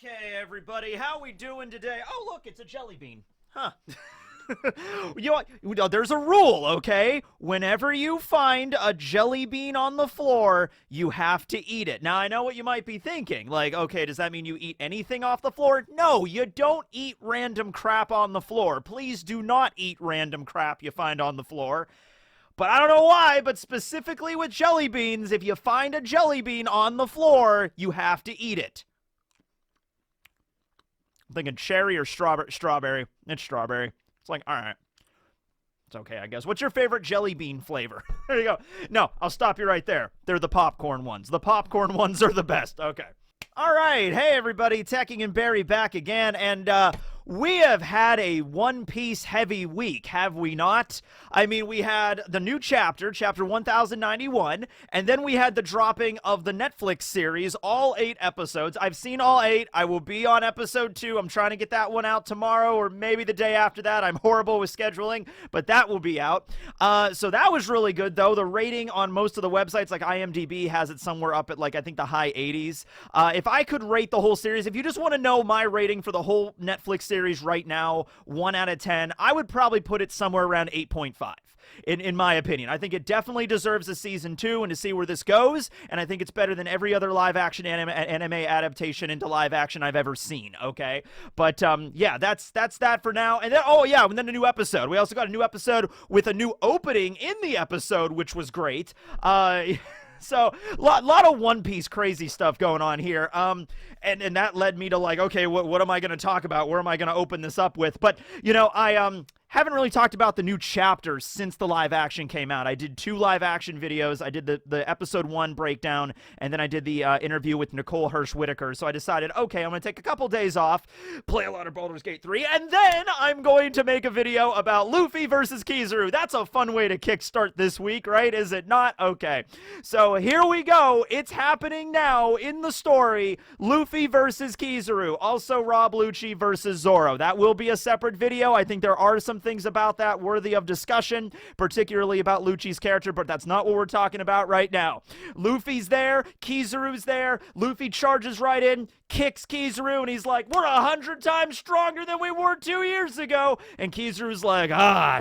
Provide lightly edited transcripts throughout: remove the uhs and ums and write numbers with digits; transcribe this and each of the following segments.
Okay, everybody, how we doing today? Oh, look, it's a jelly bean. Huh. You know, there's a rule, okay? Whenever you find a jelly bean on the floor, you have to eat it. Now, I know what you might be thinking. Like, okay, does that mean you eat anything off the floor? No, you don't eat random crap on the floor. Please do not eat random crap you find on the floor. But I don't know why, but specifically with jelly beans, if you find a jelly bean on the floor, you have to eat it. I'm thinking cherry or strawberry. It's strawberry. It's like, all right. It's okay, I guess. What's your favorite jelly bean flavor? There you go. No, I'll stop you right there. They're the popcorn ones. The popcorn ones are the best. Okay. All right. Hey, everybody. Teching and Barry back again. And we have had a One Piece heavy week, have we not? I mean, we had the new chapter 1091, and then we had the dropping of the Netflix series, all 8 episodes. I've seen all 8. I will be on episode 2. I'm trying to get that one out tomorrow or maybe the day after that. I'm horrible with scheduling, but that will be out. So that was really good, though. The rating on most of the websites, like IMDb, has it somewhere up at, like, I think the high 80s. If I could rate the whole series, if you just want to know my rating for the whole Netflix series right now, 1 out of 10, I would probably put it somewhere around 8.5. In my opinion. I think it definitely deserves a season 2 and to see where this goes, and I think it's better than every other live-action anime adaptation into live-action I've ever seen, okay? But, yeah, that's that for now. And then, oh, yeah, and then a new episode. We also got a new episode with a new opening in the episode, which was great. So, lot of One Piece crazy stuff going on here. And that led me to, like, okay, what am I going to talk about? Where am I going to open this up with? But, you know, I haven't really talked about the new chapters since the live action came out. I did 2 live action videos. I did the episode 1 breakdown, and then I did the interview with Nicole Hirsch-Whitaker. So I decided, okay, I'm going to take a couple days off, play a lot of Baldur's Gate 3, and then I'm going to make a video about Luffy versus Kizaru. That's a fun way to kickstart this week, right? Is it not? Okay. So here we go. It's happening now in the story. Luffy versus Kizaru. Also Rob Lucci versus Zoro. That will be a separate video. I think there are some things about that worthy of discussion, particularly about Lucci's character, but that's not what we're talking about right now. Luffy's there, Kizaru's there, Luffy charges right in, kicks Kizaru, and he's like, we're 100 times stronger than we were 2 years ago, and Kizaru's like,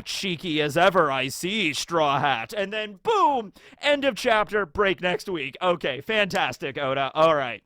cheeky as ever I see, Straw Hat, and then boom, end of chapter, break next week. Okay, fantastic, Oda, all right.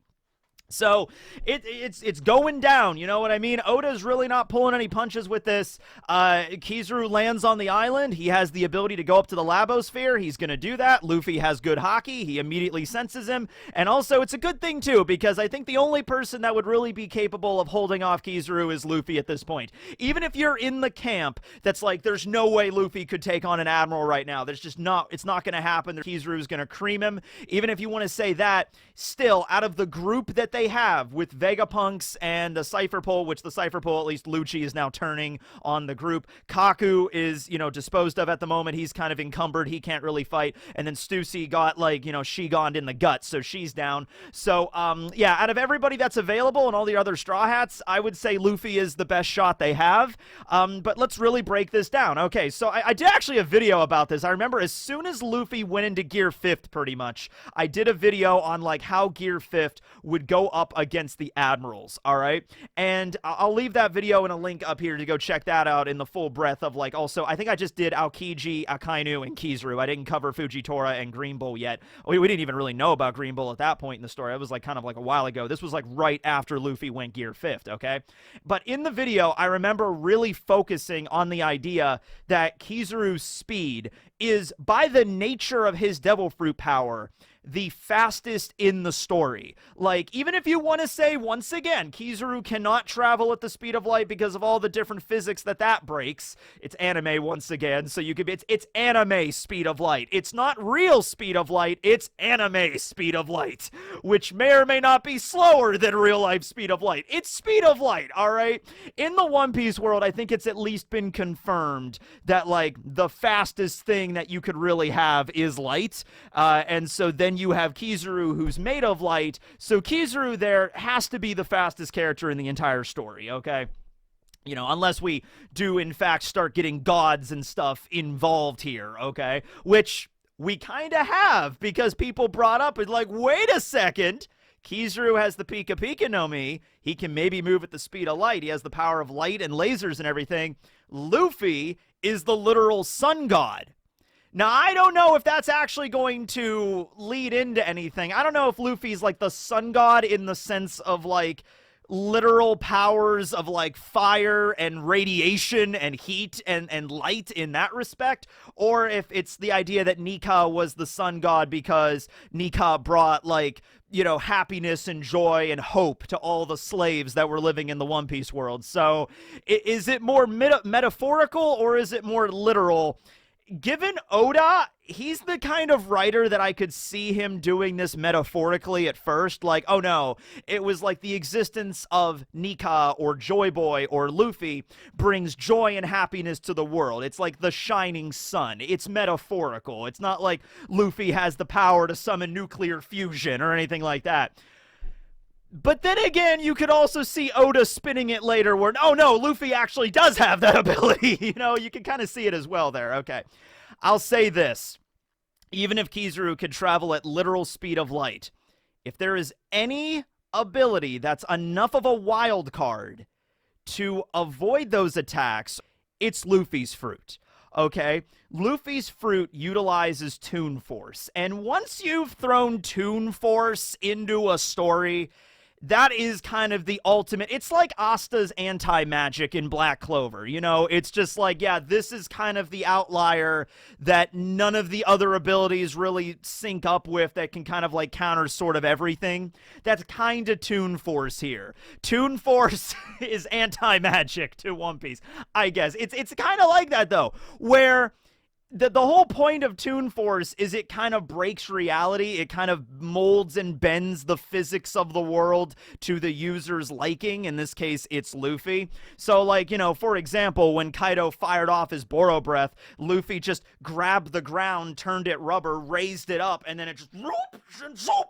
So, it's going down, you know what I mean? Oda's really not pulling any punches with this. Kizaru lands on the island. He has the ability to go up to the Labosphere. He's going to do that. Luffy has good hockey. He immediately senses him. And also, it's a good thing, too, because I think the only person that would really be capable of holding off Kizaru is Luffy at this point. Even if you're in the camp that's like, there's no way Luffy could take on an Admiral right now. There's just not, it's not going to happen. Kizaru's going to cream him. Even if you want to say that, still, out of the group that they have with Vegapunks and the Cypher Pole, which the Cypher Pole, at least Lucci, is now turning on the group. Kaku is, you know, disposed of at the moment. He's kind of encumbered. He can't really fight. And then Stussy got, like, you know, she gone in the guts, so she's down. So, yeah, out of everybody that's available and all the other Straw Hats, I would say Luffy is the best shot they have. But let's really break this down. Okay, so I did actually a video about this. I remember as soon as Luffy went into Gear 5th, pretty much, I did a video on, like, how Gear 5th would go up against the Admirals, all right? And I'll leave that video in a link up here to go check that out in the full breadth of, like, also, I think I just did Aokiji, Akainu, and Kizaru. I didn't cover Fujitora and Green Bull yet. We didn't even really know about Green Bull at that point in the story. It was, like, kind of like a while ago. This was, like, right after Luffy went Gear 5th, okay? But in the video, I remember really focusing on the idea that Kizaru's speed is, by the nature of his Devil Fruit power, the fastest in the story. Like, even if you want to say, once again, Kizaru cannot travel at the speed of light because of all the different physics that breaks. It's anime once again, so you could be, it's anime speed of light. It's not real speed of light, it's anime speed of light, which may or may not be slower than real life speed of light. It's speed of light, all right? In the One Piece world, I think it's at least been confirmed that, like, the fastest thing that you could really have is light, and so then you have Kizaru, who's made of light, so Kizaru there has to be the fastest character in the entire story, okay? You know, unless we do, in fact, start getting gods and stuff involved here, okay? Which we kind of have, because people brought up, it's like, wait a second, Kizaru has the Pika Pika no Mi. He can maybe move at the speed of light. He has the power of light and lasers and everything. Luffy is the literal sun god. Now, I don't know if that's actually going to lead into anything. I don't know if Luffy's like the sun god in the sense of like literal powers of like fire and radiation and heat and light in that respect, or if it's the idea that Nika was the sun god because Nika brought like, you know, happiness and joy and hope to all the slaves that were living in the One Piece world. So is it more metaphorical or is it more literal? Given Oda, he's the kind of writer that I could see him doing this metaphorically at first. Like, oh no, it was like the existence of Nika or Joy Boy or Luffy brings joy and happiness to the world. It's like the shining sun. It's metaphorical. It's not like Luffy has the power to summon nuclear fusion or anything like that. But then again, you could also see Oda spinning it later where, oh no, Luffy actually does have that ability. You know, you can kind of see it as well there. Okay. I'll say this. Even if Kizaru could travel at literal speed of light, if there is any ability that's enough of a wild card to avoid those attacks, it's Luffy's fruit. Okay? Luffy's fruit utilizes Toon Force. And once you've thrown Toon Force into a story, that is kind of the ultimate. It's like Asta's anti-magic in Black Clover. You know, it's just like, yeah, this is kind of the outlier that none of the other abilities really sync up with that can kind of like counter sort of everything. That's kind of Toon Force here. Toon Force is anti-magic to One Piece, I guess. It's kind of like that, though, where the whole point of Toon Force is it kind of breaks reality. It kind of molds and bends the physics of the world to the user's liking. In this case, it's Luffy. So, like, you know, for example, when Kaido fired off his Boro Breath, Luffy just grabbed the ground, turned it rubber, raised it up, and then it just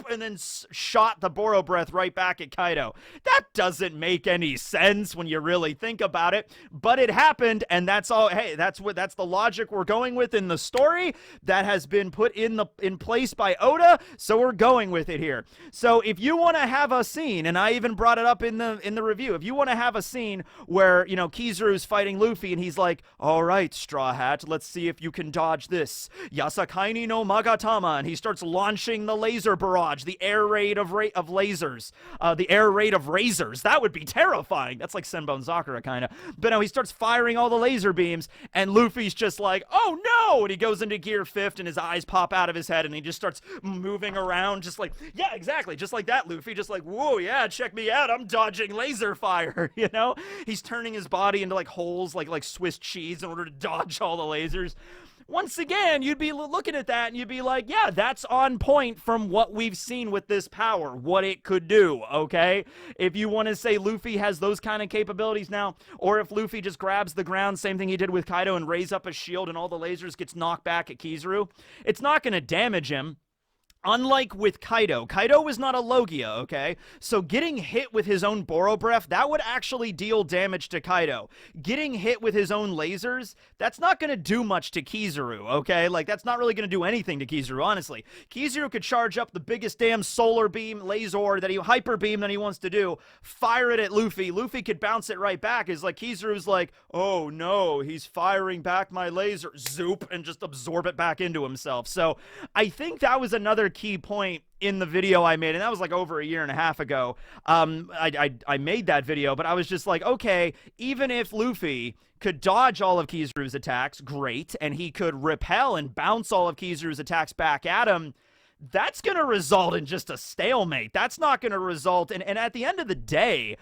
and then shot the Boro Breath right back at Kaido. That doesn't make any sense when you really think about it, but it happened, and that's all. Hey, that's the logic we're going with in the story that has been put in place by Oda, so we're going with it here. So if you want to have a scene, and I even brought it up in the review, if you want to have a scene where, you know, Kizaru's fighting Luffy and he's like, all right, Straw Hat, let's see if you can dodge this. Yasakaini no Magatama, and he starts launching the laser barrage, the air raid of lasers, the air raid of razors. That would be terrifying. That's like Senbon Sakura kind of. But no, he starts firing all the laser beams, and Luffy's just like, oh no! And he goes into gear 5th and his eyes pop out of his head and he just starts moving around just like, yeah, exactly, just like that, Luffy, just like, whoa, yeah, check me out, I'm dodging laser fire, you know? He's turning his body into like holes like Swiss cheese in order to dodge all the lasers. Once again, you'd be looking at that and you'd be like, yeah, that's on point from what we've seen with this power, what it could do, okay? If you want to say Luffy has those kind of capabilities now, or if Luffy just grabs the ground, same thing he did with Kaido, and raise up a shield and all the lasers gets knocked back at Kizaru, it's not going to damage him. Unlike with Kaido was not a Logia, okay? So getting hit with his own Boro Breath, that would actually deal damage to Kaido. Getting hit with his own lasers, that's not going to do much to Kizaru, okay? Like, that's not really going to do anything to Kizaru, honestly. Kizaru could charge up the biggest damn solar beam, laser that hyper beam that he wants to do, fire it at Luffy. Luffy could bounce it right back. It's like Kizaru's like, oh no, he's firing back my laser, zoop, and just absorb it back into himself. So I think that was another key point in the video I made, and that was like over a year and a half ago. I made that video, but I was just like, okay, even if Luffy could dodge all of Kizaru's attacks, great, and he could repel and bounce all of Kizaru's attacks back at him, that's going to result in just a stalemate. That's not going to result in, and at the end of the day,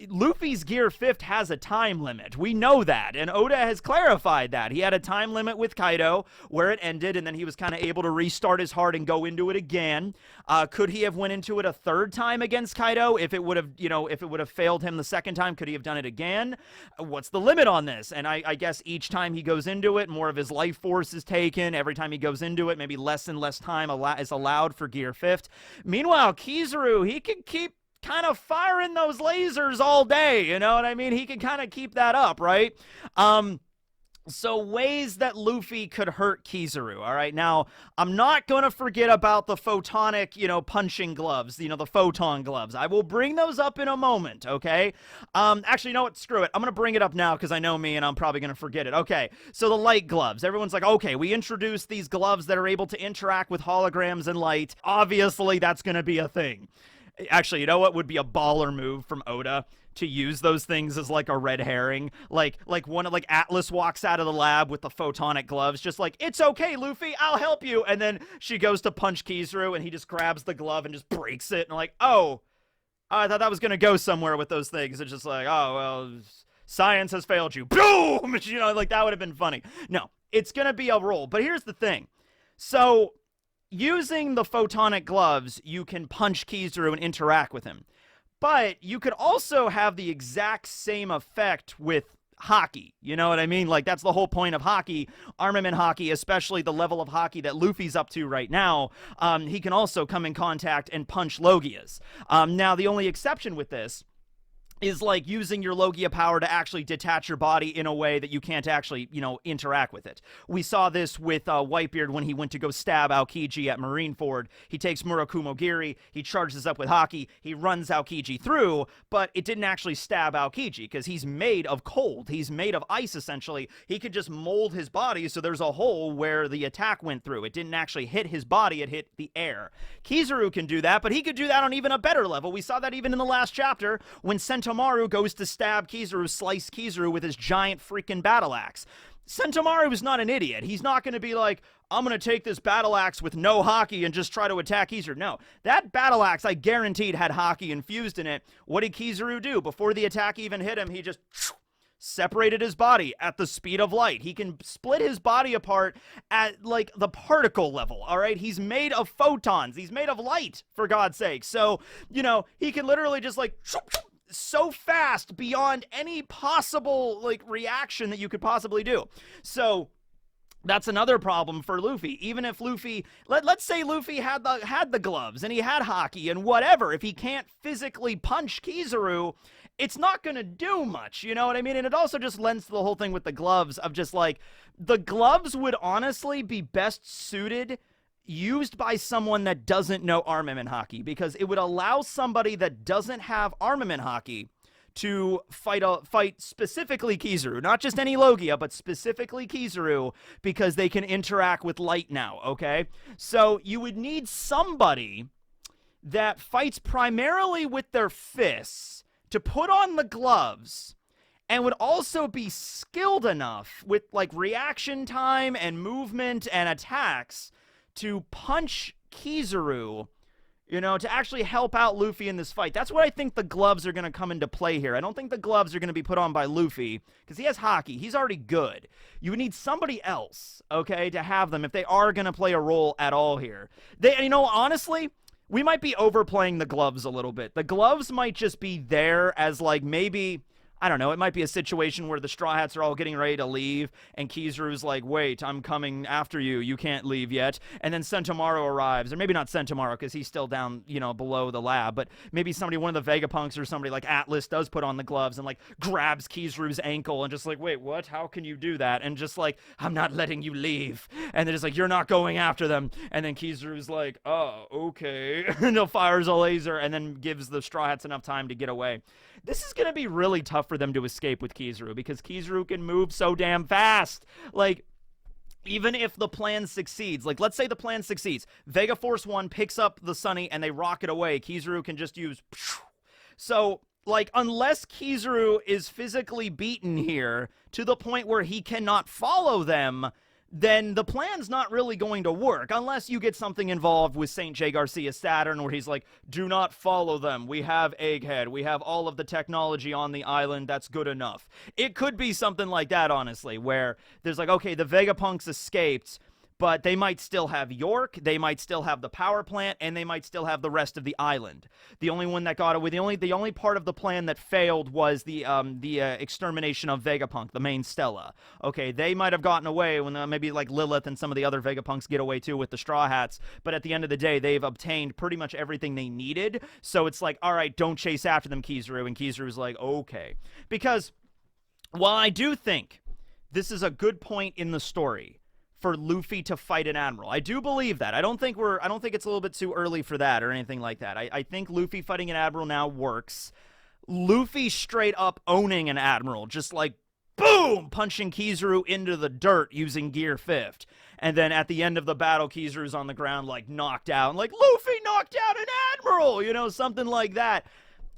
Luffy's Gear 5th has a time limit. We know that, and Oda has clarified that. He had a time limit with Kaido where it ended, and then he was kind of able to restart his heart and go into it again. Could he have went into it a third time against Kaido? If it would have, you know, if it would have failed him the second time, could he have done it again? What's the limit on this? And I guess each time he goes into it, more of his life force is taken. Every time he goes into it, maybe less and less time is allowed for Gear 5th. Meanwhile, Kizaru, he can keep kind of firing those lasers all day, you know what I mean? He can kind of keep that up, right? So ways that Luffy could hurt Kizaru, all right? Now, I'm not going to forget about the photonic, punching gloves, the photon gloves. I will bring those up in a moment, okay? Actually, you know what? Screw it. I'm going to bring it up now because I know me and I'm probably going to forget it. Okay, so the light gloves. Everyone's like, okay, we introduced these gloves that are able to interact with holograms and light. Obviously, that's going to be a thing. Actually, you know what would be a baller move from Oda? To use those things as like a red herring, like Atlas walks out of the lab with the photonic gloves, just like, it's okay, Luffy, I'll help you, and then she goes to punch Kizaru and he just grabs the glove and just breaks it, and like, oh, I thought that was gonna go somewhere with those things. It's just like, oh well, science has failed you, boom, like that would have been funny. No, it's gonna be a roll. But here's the thing, so using the photonic gloves, you can punch Kizaru and interact with him. But you could also have the exact same effect with hockey. You know what I mean? Like, that's the whole point of hockey, armament hockey, especially the level of hockey that Luffy's up to right now. He can also come in contact and punch Logias. Now, the only exception with this is like using your Logia power to actually detach your body in a way that you can't actually, interact with it. We saw this with Whitebeard when he went to go stab Aokiji at Marineford. He takes Murakumo Giri, he charges up with Haki, he runs Aokiji through, but it didn't actually stab Aokiji because he's made of cold. He's made of ice, essentially. He could just mold his body so there's a hole where the attack went through. It didn't actually hit his body, it hit the air. Kizaru can do that, but he could do that on even a better level. We saw that even in the last chapter when Sentomaru goes to stab Kizaru, slice Kizaru with his giant freaking battle axe. Sentomaru is not an idiot. He's not going to be like, I'm going to take this battle axe with no Haki and just try to attack Kizaru. No, that battle axe, I guaranteed, had Haki infused in it. What did Kizaru do? Before the attack even hit him, he just separated his body at the speed of light. He can split his body apart at like the particle level, all right? He's made of photons. He's made of light, for God's sake. So, he can literally just like so fast beyond any possible like reaction that you could possibly do. So that's another problem for Luffy. Even if Luffy, let's say Luffy had the gloves and he had Haki and whatever, if he can't physically punch Kizaru, it's not going to do much, you know what I mean? And it also just lends to the whole thing with the gloves of just like, the gloves would honestly be best suited used by someone that doesn't know armament hockey, because it would allow somebody that doesn't have armament hockey to fight specifically Kizaru, not just any Logia, but specifically Kizaru, because they can interact with light now, okay? So you would need somebody that fights primarily with their fists to put on the gloves and would also be skilled enough with like reaction time and movement and attacks to punch Kizaru, to actually help out Luffy in this fight. That's what I think the gloves are going to come into play here. I don't think the gloves are going to be put on by Luffy because he has Haki. He's already good. You would need somebody else, okay, to have them if they are going to play a role at all here. Honestly, we might be overplaying the gloves a little bit. The gloves might just be there as like maybe, I don't know, it might be a situation where the Straw Hats are all getting ready to leave, and Kizaru's like, wait, I'm coming after you, you can't leave yet, and then Sentomaru arrives, or maybe not Sentomaru, because he's still down, below the lab, but maybe one of the Vegapunks or somebody like Atlas does put on the gloves and like grabs Kizaru's ankle and just like, wait, what, how can you do that, and just like, I'm not letting you leave, and then it's like, you're not going after them, and then Kizaru's like, oh, okay, and he fires a laser, and then gives the Straw Hats enough time to get away. This is going to be really tough for them to escape with Kizaru because Kizaru can move so damn fast. Like, even if the plan succeeds, like, let's say the plan succeeds, Vega Force 1 picks up the Sunny and they rocket away, Kizaru can just use... So, like, unless Kizaru is physically beaten here to the point where he cannot follow them, then the plan's not really going to work unless you get something involved with St. J. Garcia Saturn where he's like, do not follow them. We have Egghead. We have all of the technology on the island. That's good enough. It could be something like that, honestly, where there's like, okay, the Vegapunks escaped, but they might still have York, they might still have the power plant, and they might still have the rest of the island. The only one that got away, the only part of the plan that failed was the extermination of Vegapunk, the main Stella. Okay, they might have gotten away when maybe like Lilith and some of the other Vegapunks get away too with the Straw Hats, but at the end of the day, they've obtained pretty much everything they needed, so it's like, all right, don't chase after them, Kizaru, and Kizaru's like, okay. Because while I do think this is a good point in the story for Luffy to fight an admiral. I do believe that. I don't think it's a little bit too early for that or anything like that. I think Luffy fighting an admiral now works. Luffy straight up owning an admiral, just like boom, punching Kizaru into the dirt using Gear 5th. And then at the end of the battle, Kizaru's on the ground, like, knocked out. And like, Luffy knocked out an admiral, you know, something like that.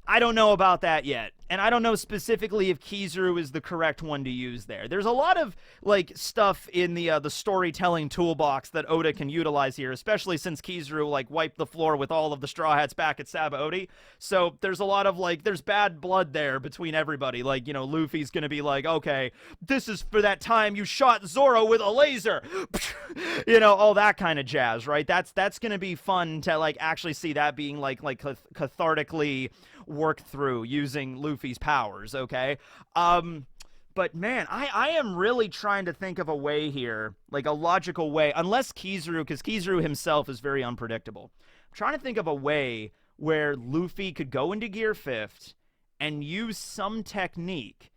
I don't know about that yet. And I don't know specifically if Kizaru is the correct one to use there. There's a lot of, like, stuff in the storytelling toolbox that Oda can utilize here, especially since Kizaru, like, wiped the floor with all of the Straw Hats back at Sabaody. So there's a lot of, like, there's bad blood there between everybody. Like, you know, Luffy's gonna be like, okay, this is for that time you shot Zoro with a laser. You know, all that kind of jazz, right? That's gonna be fun to, like, actually see that being, like cathartically worked through using Luffy's powers, okay? But man, I am really trying to think of a way here, like a logical way, unless Kizaru, because Kizaru himself is very unpredictable. I'm trying to think of a way where Luffy could go into Gear 5th and use some technique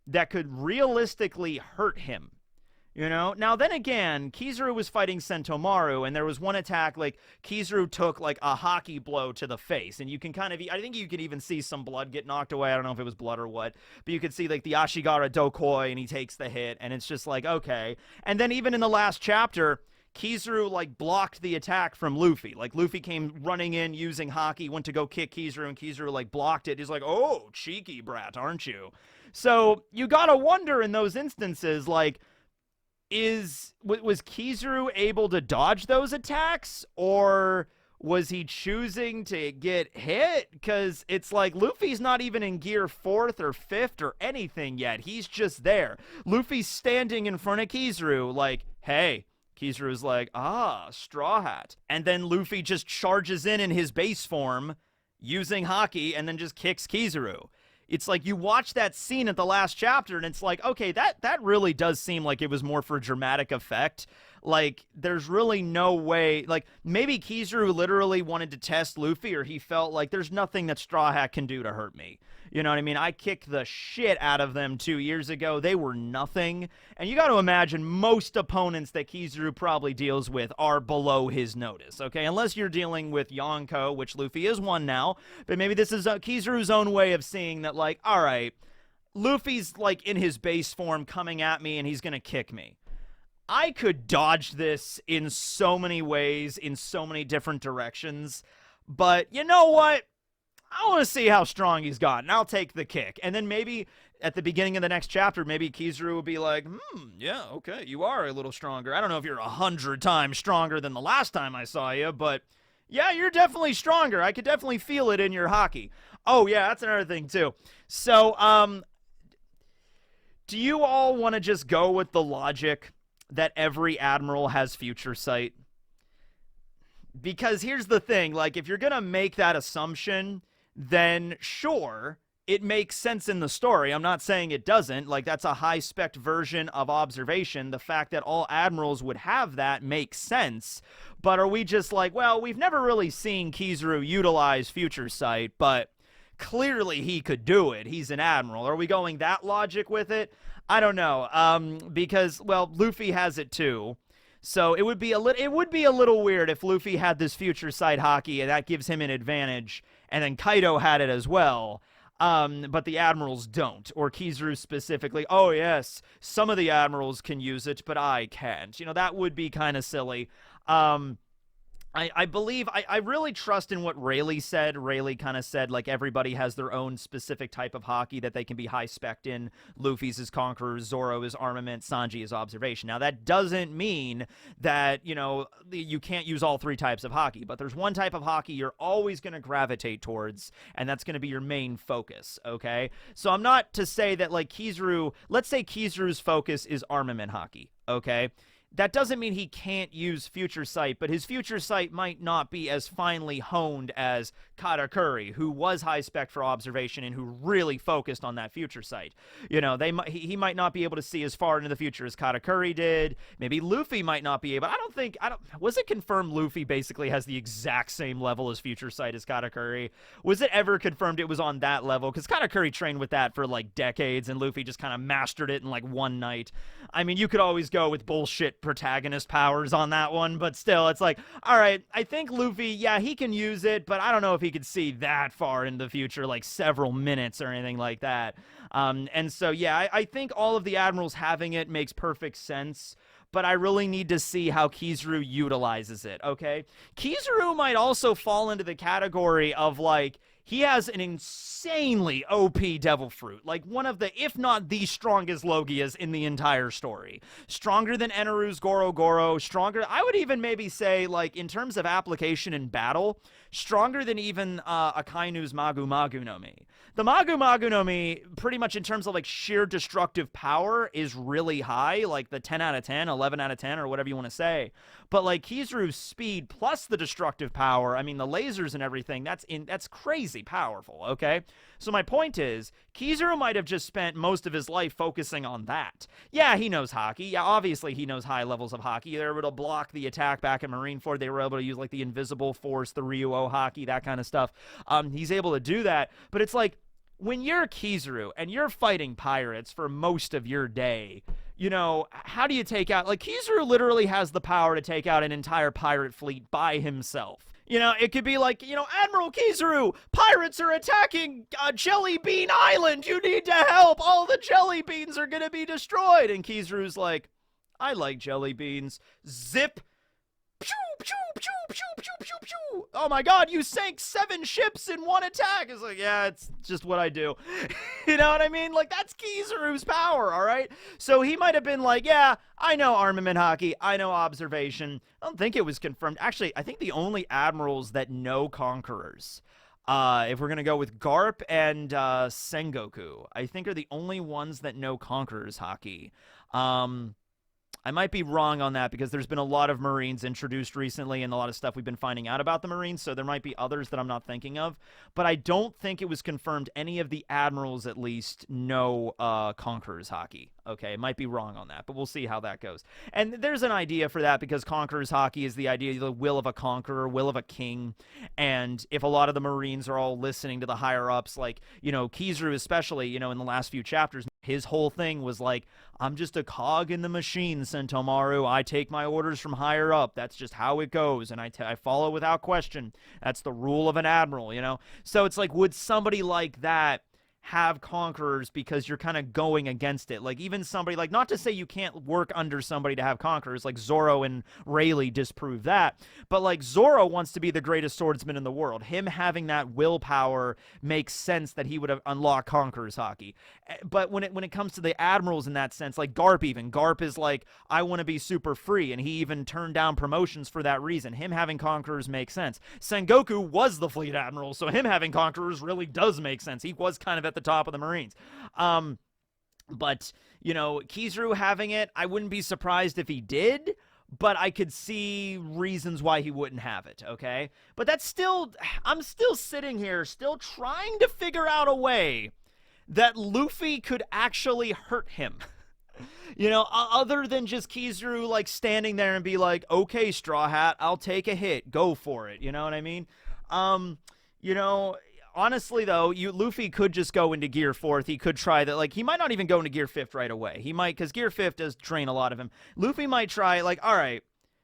that could realistically hurt him. You know? Now, then again, Kizaru was fighting Sentomaru, and there was one attack, like, Kizaru took, like, a hockey blow to the face, and you can kind of, I think you can even see some blood get knocked away. I don't know if it was blood or what, but you could see, like, the Ashigara Dokoi, and he takes the hit, and it's just like, okay. And then even in the last chapter, Kizaru, like, blocked the attack from Luffy. Like, Luffy came running in using hockey, went to go kick Kizaru, and Kizaru, like, blocked it. He's like, oh, cheeky brat, aren't you? So, you gotta wonder in those instances, like, was Kizaru able to dodge those attacks, or was he choosing to get hit? Because it's like Luffy's not even in Gear 4th or 5th or anything yet. He's just there. Luffy's standing in front of Kizaru like, hey. Kizaru's like, Straw Hat. And then Luffy just charges in his base form using Haki and then just kicks Kizaru. It's like you watch that scene at the last chapter and it's like, okay, that really does seem like it was more for dramatic effect. Like, there's really no way, like, maybe Kizaru literally wanted to test Luffy, or he felt like there's nothing that Straw Hat can do to hurt me. You know what I mean? I kicked the shit out of them 2 years ago. They were nothing. And you got to imagine most opponents that Kizaru probably deals with are below his notice, okay? Unless you're dealing with Yonko, which Luffy is one now. But maybe this is Kizaru's own way of seeing that, like, all right, Luffy's, like, in his base form coming at me and he's going to kick me. I could dodge this in so many ways, in so many different directions. But you know what? I want to see how strong he's gotten. I'll take the kick. And then maybe at the beginning of the next chapter, maybe Kizaru will be like, yeah, okay, you are a little stronger. I don't know if you're 100 times stronger than the last time I saw you, but yeah, you're definitely stronger. I could definitely feel it in your Haki. Oh, yeah, that's another thing, too. So, do you all want to just go with the logic that every admiral has future sight? Because here's the thing, like, if you're gonna make that assumption, then sure, it makes sense in the story. I'm not saying it doesn't. Like, that's a high-spec version of observation. The fact that all admirals would have that makes sense. But are we just like, well, we've never really seen Kizaru utilize future sight, but clearly he could do it. He's an admiral. Are we going that logic with it? I don't know. Because, well, Luffy has it too. So it would be a little weird if Luffy had this future sight Haki and that gives him an advantage, and then Kaido had it as well. But the admirals don't, or Kizaru specifically. Oh yes, some of the admirals can use it, but I can't. You know, that would be kind of silly. I believe, I really trust in what Rayleigh said. Rayleigh kind of said, like, everybody has their own specific type of Haki that they can be high-spec'd in. Luffy's is Conqueror, Zoro is Armament, Sanji is Observation. Now, that doesn't mean that, you know, you can't use all three types of Haki, but there's one type of Haki you're always going to gravitate towards, and that's going to be your main focus, okay? So I'm not to say that, like, Kizaru, let's say Kizaru's focus is Armament Haki, okay? That doesn't mean he can't use future sight, but his future sight might not be as finely honed as Katakuri, who was high spec for observation and who really focused on that future sight. You know, he might not be able to see as far into the future as Katakuri did. Maybe Luffy might not be able. Was it confirmed Luffy basically has the exact same level as future sight as Katakuri? Was it ever confirmed it was on that level? Because Katakuri trained with that for like decades, and Luffy just kind of mastered it in like one night. I mean, you could always go with bullshit protagonist powers on that one, but still, it's like, all right, I think Luffy, yeah, he can use it, but I don't know if he could see that far in the future, like several minutes or anything like that. And so, yeah, I think all of the admirals having it makes perfect sense, but I really need to see how Kizaru utilizes it, okay? Kizaru might also fall into the category of, like, he has an insanely OP Devil Fruit. Like, one of the, if not the strongest Logias in the entire story. Stronger than Eneru's Goro Goro. Stronger, I would even maybe say, like, in terms of application in battle, stronger than even Akainu's Magu Magu no Mi. The Magu Magu no Mi, pretty much in terms of, like, sheer destructive power, is really high. Like, the 10 out of 10, 11 out of 10, or whatever you want to say. But, like, Kizaru's speed plus the destructive power, I mean, the lasers and everything, that's crazy powerful, okay? So my point is, Kizaru might have just spent most of his life focusing on that. Yeah, he knows hockey. Yeah, obviously he knows high levels of hockey. They were able to block the attack back in Marineford. They were able to use, like, the invisible force, the Ryuo hockey, that kind of stuff. He's able to do that. But it's like, when you're Kizaru and you're fighting pirates for most of your day, you know, how do you take out, like, Kizaru literally has the power to take out an entire pirate fleet by himself. You know, it could be like, you know, Admiral Kizaru, pirates are attacking Jelly Bean Island. You need to help. All the jelly beans are going to be destroyed. And Kizaru's like, I like jelly beans. Zip. Pew, pew, pew, pew, pew, pew, pew. Oh my god, you sank 7 ships in one attack. It's like, yeah, it's just what I do. You know what I mean? Like, that's Kizaru's power, all right? So he might have been like, yeah, I know armament hockey, I know observation. I don't think it was confirmed. Actually, I think the only admirals that know conquerors, if we're going to go with Garp and Sengoku, I think are the only ones that know conquerors hockey. I might be wrong on that because there's been a lot of Marines introduced recently and a lot of stuff we've been finding out about the Marines, so there might be others that I'm not thinking of. But I don't think it was confirmed any of the admirals, at least, know Conqueror's hockey. Okay, might be wrong on that, but we'll see how that goes. And there's an idea for that because Conqueror's hockey is the idea of the will of a conqueror, will of a king. And if a lot of the Marines are all listening to the higher-ups, like, you know, Kizaru especially, you know, in the last few chapters, his whole thing was like, I'm just a cog in the machine, Sentomaru. I take my orders from higher up. That's just how it goes, and I follow without question. That's the rule of an admiral, you know? So it's like, would somebody like that have conquerors because you're kind of going against it? Like, even somebody, like, not to say you can't work under somebody to have conquerors, like Zoro and Rayleigh disprove that, but, like, Zoro wants to be the greatest swordsman in the world. Him having that willpower makes sense that he would have unlocked conquerors hockey. But when it comes to the admirals in that sense, like Garp is like, I want to be super free, and he even turned down promotions for that reason. Him having conquerors makes sense. Sengoku was the fleet admiral, so him having conquerors really does make sense. He was kind of at the top of the Marines. But, you know, Kizaru having it, I wouldn't be surprised if he did, but I could see reasons why he wouldn't have it, okay? But that's still, I'm still sitting here, still trying to figure out a way that Luffy could actually hurt him. You know, other than just Kizaru, like, standing there and be like, okay, Straw Hat, I'll take a hit, go for it, you know what I mean? You know, honestly, though, Luffy could just go into Gear 4th. He could try that. Like, he might not even go into Gear 5th right away. He might, because Gear 5th does drain a lot of him. Luffy might try, like, all right,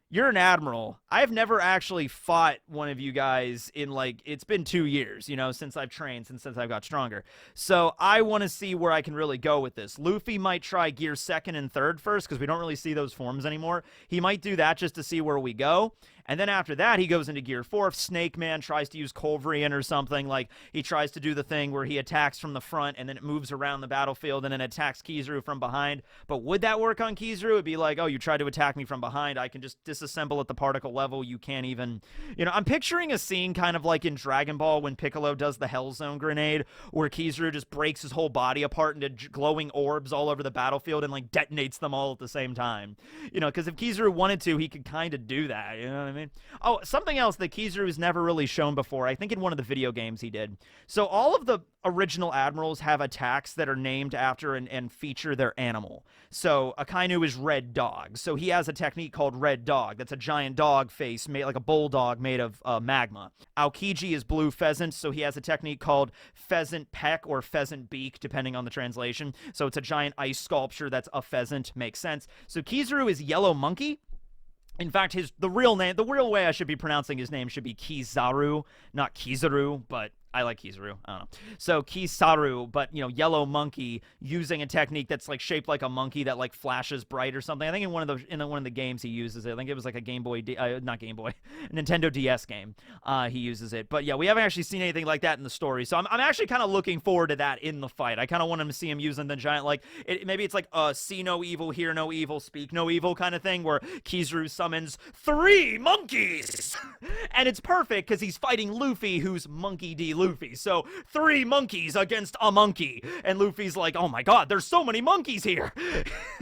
you're an admiral. I've never actually fought one of you guys in, like, it's been 2 years, you know, since I've trained, since I've got stronger. So I want to see where I can really go with this. Luffy might try Gear 2nd and 3rd first, because we don't really see those forms anymore. He might do that just to see where we go. And then after that, he goes into Gear 4. If Snake Man tries to use Culverin or something, like, he tries to do the thing where he attacks from the front and then it moves around the battlefield and then attacks Kizaru from behind. But would that work on Kizaru? It'd be like, oh, you tried to attack me from behind. I can just disassemble at the particle level. You can't even, you know, I'm picturing a scene kind of like in Dragon Ball when Piccolo does the Hell Zone grenade, where Kizaru just breaks his whole body apart into glowing orbs all over the battlefield and, like, detonates them all at the same time. You know, because if Kizaru wanted to, he could kind of do that, you know what I mean? mean? Oh, something else that Kizaru's never really shown before, I think in one of the video games he did. So all of the original admirals have attacks that are named after and feature their animal. So Akainu is Red Dog. So he has a technique called Red Dog. That's a giant dog face, made like a bulldog made of magma. Aokiji is Blue Pheasant. So he has a technique called Pheasant Peck or Pheasant Beak, depending on the translation. So it's a giant ice sculpture that's a pheasant. Makes sense. So Kizaru is Yellow Monkey. In fact, the real way I should be pronouncing his name should be Kizaru, not Kizaru, but I like Kizaru. I don't know. So Kizaru, but Yellow Monkey, using a technique that's like shaped like a monkey that like flashes bright or something. I think in one of the games he uses it. I think it was like a not Game Boy, a Nintendo DS game. He uses it. But yeah, we haven't actually seen anything like that in the story. So I'm actually kind of looking forward to that in the fight. I kind of want him to see him using the giant maybe it's like see no evil, hear no evil, speak no evil kind of thing, where Kizaru summons 3 monkeys, and it's perfect because he's fighting Luffy, who's Monkey D. Luffy. So 3 monkeys against a monkey. And Luffy's like, oh my god, there's so many monkeys here.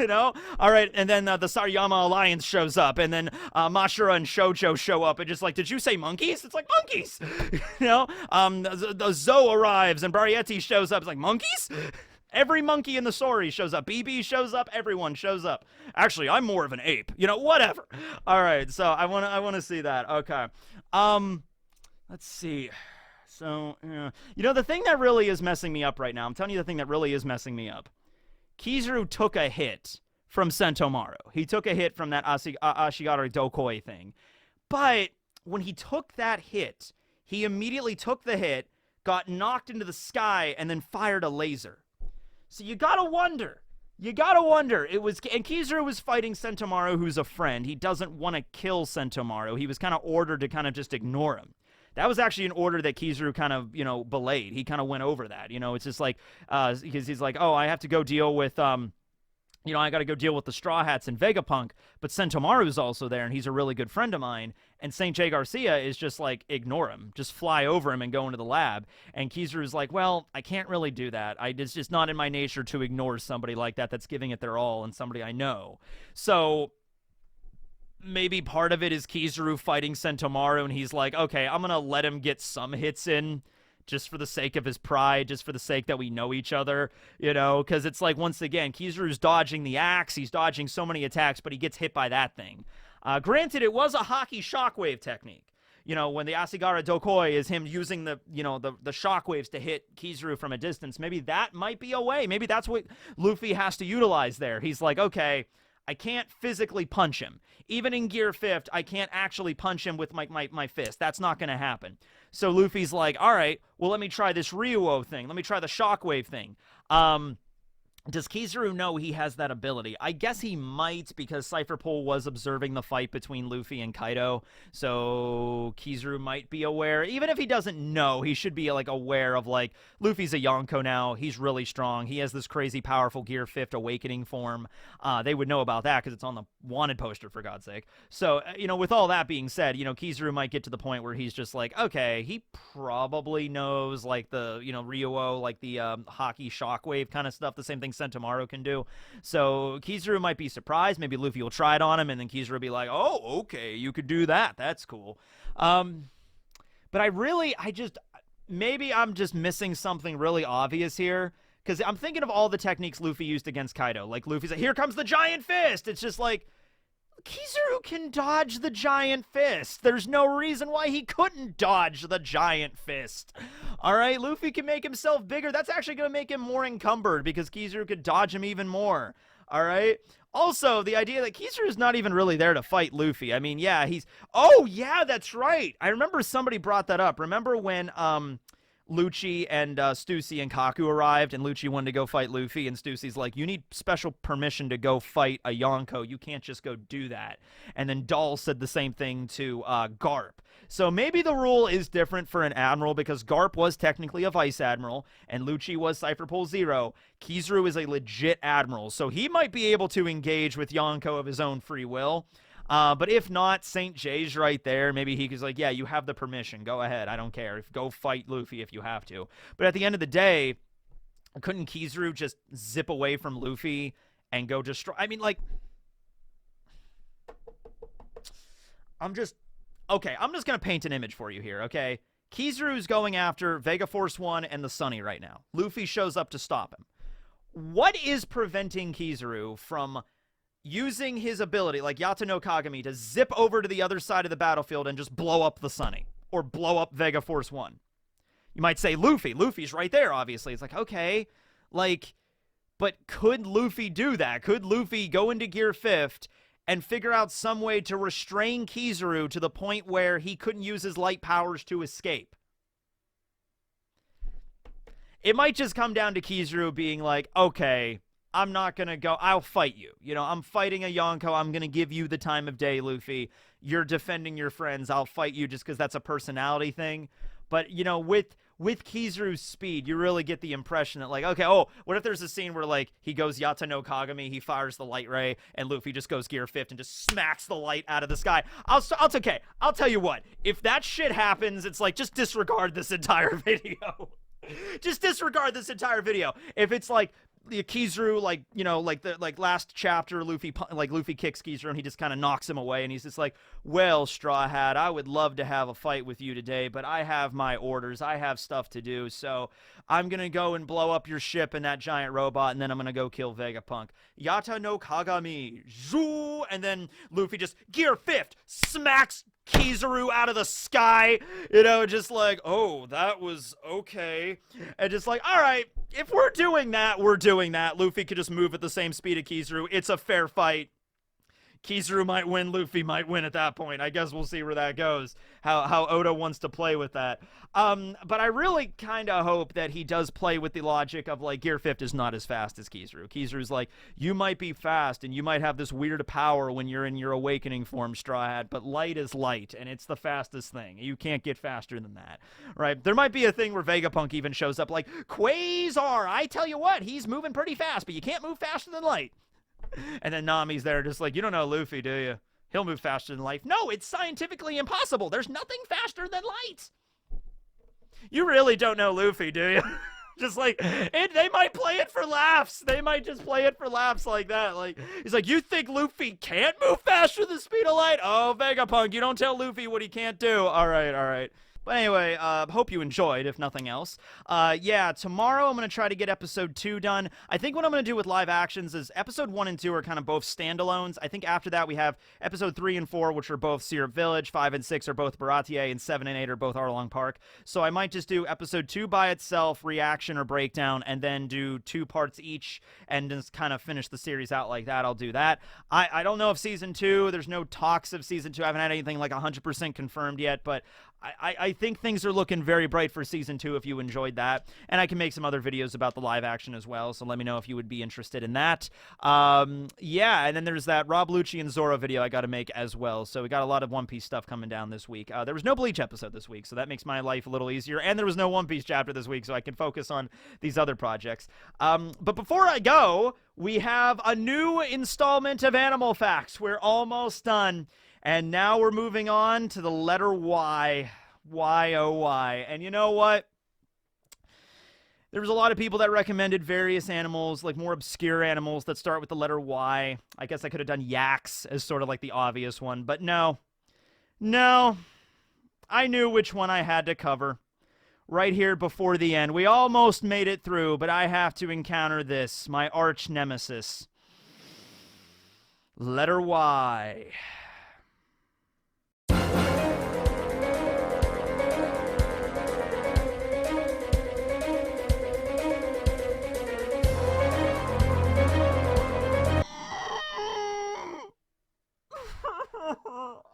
All right. And then the Sariyama Alliance shows up. And then Mashura and Shoujo show up. And just like, did you say monkeys? It's like, monkeys. The Zoe arrives and Barietti shows up. It's like, monkeys? Every monkey in the story shows up. BB shows up. Everyone shows up. Actually, I'm more of an ape. Whatever. All right. So I want to see that. Okay. Let's see. So, the thing that really is messing me up right now, I'm telling you the thing that really is messing me up. Kizaru took a hit from Sentomaru. He took a hit from that Ashigara Dokoi thing. But when he took that hit, he immediately took the hit, got knocked into the sky, and then fired a laser. So you gotta wonder. And Kizaru was fighting Sentomaru, who's a friend. He doesn't want to kill Sentomaru. He was kind of ordered to kind of just ignore him. That was actually an order that Kizaru kind of, belayed. He kind of went over that. It's just like, because he's like, oh, I have to go deal with, I got to go deal with the Straw Hats and Vegapunk, but Sentomaru's also there, and he's a really good friend of mine. And St. J. Garcia is just like, ignore him. Just fly over him and go into the lab. And Kizaru's like, well, I can't really do that. It's just not in my nature to ignore somebody like that that's giving it their all and somebody I know. So maybe part of it is Kizaru fighting Sentomaru, and he's like, okay, I'm going to let him get some hits in just for the sake of his pride, just for the sake that we know each other, because it's like, once again, Kizaru's dodging the axe, he's dodging so many attacks, but he gets hit by that thing. Granted, it was a hockey shockwave technique. When the Asagara Dokoi is him using the shockwaves to hit Kizaru from a distance, maybe that might be a way. Maybe that's what Luffy has to utilize there. He's like, okay, I can't physically punch him. Even in Gear 5th, I can't actually punch him with my fist. That's not going to happen. So Luffy's like, all right, well, let me try this Ryuo thing. Let me try the shockwave thing. Does Kizaru know he has that ability? I guess he might, because Cypherpole was observing the fight between Luffy and Kaido, so Kizaru might be aware. Even if he doesn't know, he should be aware of Luffy's a Yonko now. He's really strong. He has this crazy powerful Gear 5th awakening form. They would know about that because it's on the wanted poster, for God's sake. So, with all that being said, Kizaru might get to the point where he's just like, okay, he probably knows the, Ryuo, the hockey shockwave kind of stuff, the same thing Sentomaru can do. So Kizaru might be surprised. Maybe Luffy will try it on him, and then Kizaru will be like, oh, okay, you could do that. That's cool. But maybe I'm just missing something really obvious here, because I'm thinking of all the techniques Luffy used against Kaido. Like, Luffy's like, here comes the giant fist. It's just like, Kizaru can dodge the giant fist. There's no reason why he couldn't dodge the giant fist. All right, Luffy can make himself bigger. That's actually going to make him more encumbered because Kizaru could dodge him even more. All right. Also, the idea that Kizaru is not even really there to fight Luffy. I mean, yeah, oh, yeah, that's right. I remember somebody brought that up. Remember when Lucci and Stussy and Kaku arrived, and Lucci wanted to go fight Luffy, and Stussy's like, you need special permission to go fight a Yonko. You can't just go do that. And then Doll said the same thing to Garp. So maybe the rule is different for an Admiral, because Garp was technically a Vice Admiral, and Lucci was Cypherpole Zero. Kizaru is a legit Admiral, so he might be able to engage with Yonko of his own free will. But if not, St. J's right there. Maybe he's like, yeah, you have the permission. Go ahead. I don't care. Go fight Luffy if you have to. But at the end of the day, couldn't Kizaru just zip away from Luffy and go destroy? I mean, okay, I'm just going to paint an image for you here, okay? Kizaru's going after Vega Force 1 and the Sunny right now. Luffy shows up to stop him. What is preventing Kizaru from using his ability, like Yata no Kagami, to zip over to the other side of the battlefield and just blow up the Sunny? Or blow up Vega Force 1? You might say Luffy. Luffy's right there, obviously. It's like, okay, like, but could Luffy do that? Could Luffy go into Gear 5th and figure out some way to restrain Kizaru to the point where he couldn't use his light powers to escape? It might just come down to Kizaru being like, okay, I'm not going to go. I'll fight you. You know, I'm fighting a Yonko. I'm going to give you the time of day, Luffy. You're defending your friends. I'll fight you just because that's a personality thing. But, you know, with Kizaru's speed, you really get the impression that, like, okay, oh, what if there's a scene where, like, he goes Yata no Kagami, he fires the light ray, and Luffy just goes Gear 5th and just smacks the light out of the sky. Okay, I'll tell you what. If that shit happens, it's like, just disregard this entire video. Just disregard this entire video. If it's like the Kizaru, like, you know, like the last chapter, Luffy kicks Kizaru and he just kind of knocks him away, and he's just like, well, Straw Hat, I would love to have a fight with you today, but I have my orders. I have stuff to do, so I'm gonna go and blow up your ship and that giant robot, and then I'm gonna go kill Vegapunk. Yata no Kagami, zoo, and then Luffy just Gear 5th, smacks Kizaru out of the sky, you know, just like, oh, that was okay. And just like, all right, if we're doing that, we're doing that. Luffy could just move at the same speed of Kizaru. It's a fair fight. Kizaru might win, Luffy might win at that point. I guess we'll see where that goes, how Oda wants to play with that. But I really kind of hope that he does play with the logic of, like, Gear 5th is not as fast as Kizaru. Kizaru's like, you might be fast, and you might have this weird power when you're in your awakening form, Straw Hat, but light is light, and it's the fastest thing. You can't get faster than that, right? There might be a thing where Vegapunk even shows up like, Quasar, I tell you what, he's moving pretty fast, but you can't move faster than light. And then Nami's there just like, you don't know Luffy, do you? He'll move faster than light. No, it's scientifically impossible. There's nothing faster than light. You really don't know Luffy, do you? Just like, they might play it for laughs. They might just play it for laughs like that. Like, he's like, you think Luffy can't move faster than the speed of light? Oh, Vegapunk, you don't tell Luffy what he can't do. All right. But anyway, hope you enjoyed, if nothing else. Yeah, tomorrow I'm going to try to get episode 2 done. I think what I'm going to do with live actions is episode 1 and 2 are kind of both standalones. I think after that we have episode 3 and 4, which are both Syrup Village, 5 and 6 are both Baratier, and 7 and 8 are both Arlong Park. So I might just do episode 2 by itself, reaction or breakdown, and then do 2 parts each, and just kind of finish the series out like that. I'll do that. I don't know if season 2, there's no talks of season 2. I haven't had anything like 100% confirmed yet, but I think things are looking very bright for Season 2 if you enjoyed that. And I can make some other videos about the live action as well, so let me know if you would be interested in that. Yeah, and then there's that Rob Lucci and Zoro video I got to make as well. So we got a lot of One Piece stuff coming down this week. There was no Bleach episode this week, so that makes my life a little easier. And there was no One Piece chapter this week, so I can focus on these other projects. But before I go, we have a new installment of Animal Facts. We're almost done. And now we're moving on to the letter Y. Y, oh, Y. And you know what? There was a lot of people that recommended various animals, like more obscure animals that start with the letter Y. I guess I could have done yaks as sort of like the obvious one, but no. No. I knew which one I had to cover. Right here before the end. We almost made it through, but I have to encounter this, my arch nemesis. Letter Y.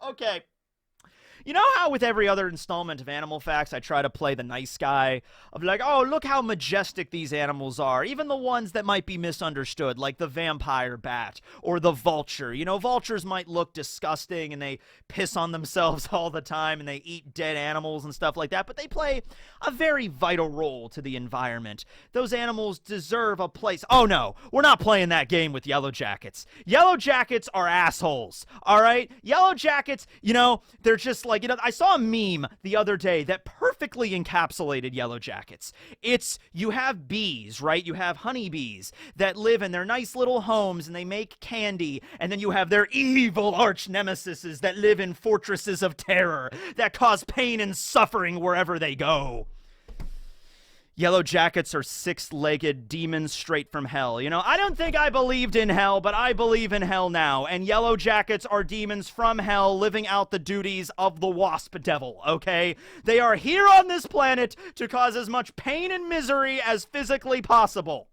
Okay. You know how with every other installment of Animal Facts, I try to play the nice guy of like, oh, look how majestic these animals are. Even the ones that might be misunderstood, like the vampire bat or the vulture. You know, vultures might look disgusting and they piss on themselves all the time and they eat dead animals and stuff like that, but they play a very vital role to the environment. Those animals deserve a place. Oh no, we're not playing that game with Yellow Jackets. Yellow Jackets are assholes, all right? Yellow Jackets, you know, they're just like like, I saw a meme the other day that perfectly encapsulated Yellow Jackets. It's, you have bees, right? You have honeybees that live in their nice little homes and they make candy, and then you have their evil arch nemesises that live in fortresses of terror that cause pain and suffering wherever they go. Yellow Jackets are six-legged demons straight from hell. I don't think I believed in hell, but I believe in hell now. And Yellow Jackets are demons from hell living out the duties of the Wasp Devil, okay? They are here on this planet to cause as much pain and misery as physically possible.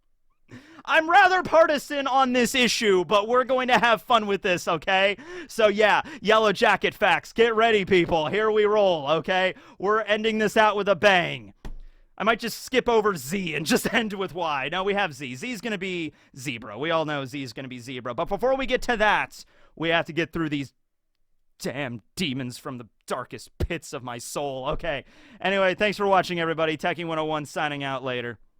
I'm rather partisan on this issue, but we're going to have fun with this, okay? So yeah, Yellow Jacket facts. Get ready, people. Here we roll, okay? We're ending this out with a bang. I might just skip over Z and just end with Y. No, we have Z. Z's going to be zebra. We all know Z's going to be zebra. But before we get to that, we have to get through these damn demons from the darkest pits of my soul. Okay. Anyway, thanks for watching, everybody. Techie 101 signing out later.